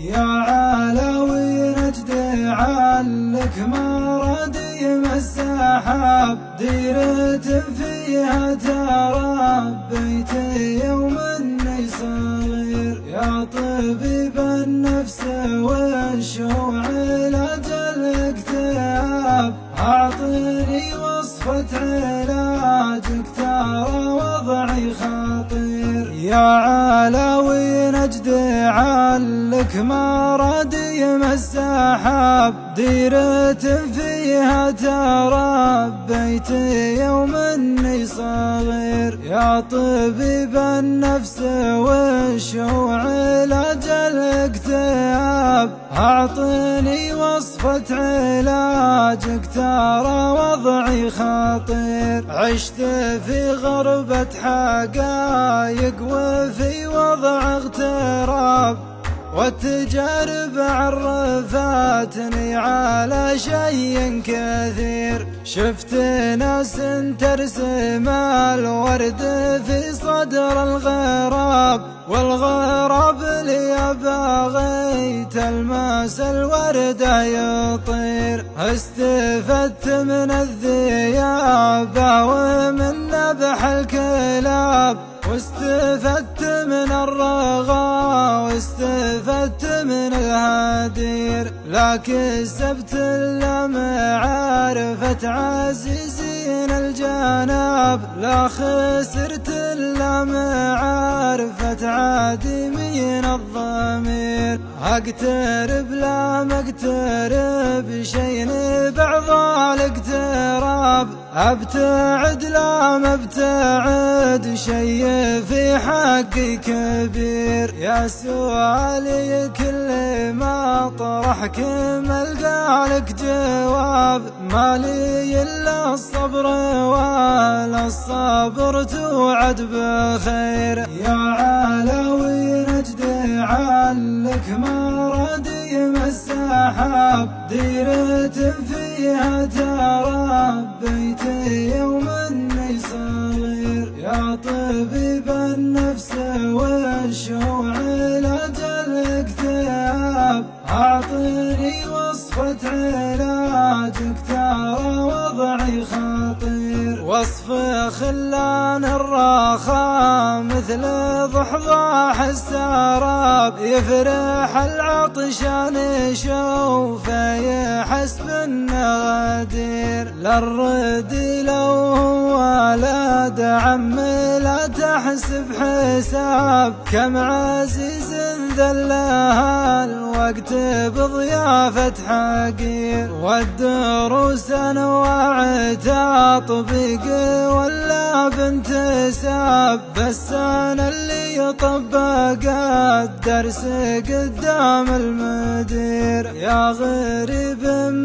يا علاوي نجد علك مرادي السحاب، ديرة فيها تربيت يوم اني صغير. يا طبيب النفس والشوع علاج الاكتئاب، اعطني وصفة علاجك ترى وضعي خطير. يا علاوي نجد علك مرادي السحاب، ديرة فيها تربيت يوم اني صغير. يا طبيب النفس والشوع علاج الاكتئاب، اعطني وصفة علاجك ترى وضعي خطير. عشت في غربة حقايق وفي وضع اغتراب، والتجارب عرفتني على شيء كثير. شفت ناس ترسم الورد في صدر الغراب، والغراب لي بغيت الماس الورد يطير. استفدت من الذيابة ومن نبح الكلاب، واستفدت من الرغى واستفدت من الهدير. لا كسبت الا معرفة عزيزين الجناب، لا خسرت الا معرفة عادمين الضمير. اقترب لا ما اقترب شيء بعض الاقتراب، ابتعد لا ما ابتعد شيء في حقي كبير. يا سؤالي كل ما طرحك ما القى لك جواب، ما لي الا الصبر ولا الصبر توعد بخير. يا علاوي نجد علك مرادي السحاب، ديرة فيها تربيت يوم اني صغير. يا طبيب النفس والشوع علاج الاكتئاب، اعطني وصفة علاجك ترى وضعي خطير. وصف خلان الراخا مثل ضحضاح السراب، يفرح العطشان شوفه يحس بالنغدير. للرد لو هو ولد عم لا تحسب حساب، كم عزيز ذلها الوقت بضيافة حقير. والدروس انواع تطبيق ولا بانتساب، بس انا اللي طبق الدرس قدام المدير. يا غريب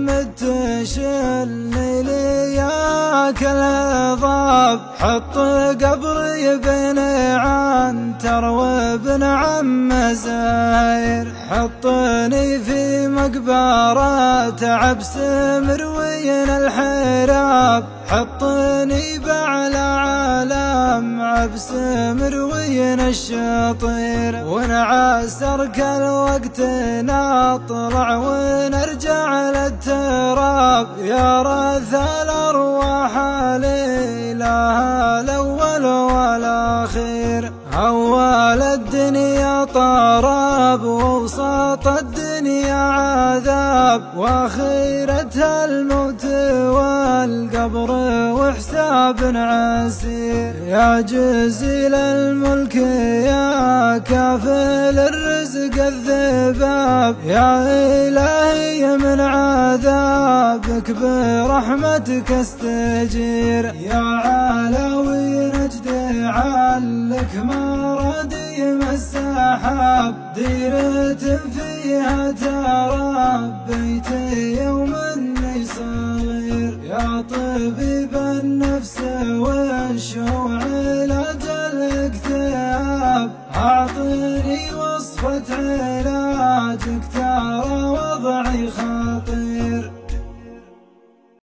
مت شلني لياك الهضاب، حط قبري بين عنتر وابن عم زاير. حطني في مقبرة عبس مروين الحراب، حطني بعلى عالم عبس مروين الشطير. ونعسرك الوقت نطلع ونرجع للتراب، يا رث الارواح ليلها الاول والاخير. اول الدنيا طراب ووسط الدنيا عذاب، واخيرتها الموت والقبر وحساب عسير. يا جزيل الملك يا كافل الرزق الذباب، يا إلهي من عذابك برحمتك استجير. يا علاوي نجد علك مرادي السحاب، ديرة فيها تربيت يوم اني صغير. يا طبيب النفس والشوع علاج الاكتئاب، اعطني وصفة علاجك ترى وضعي خطير.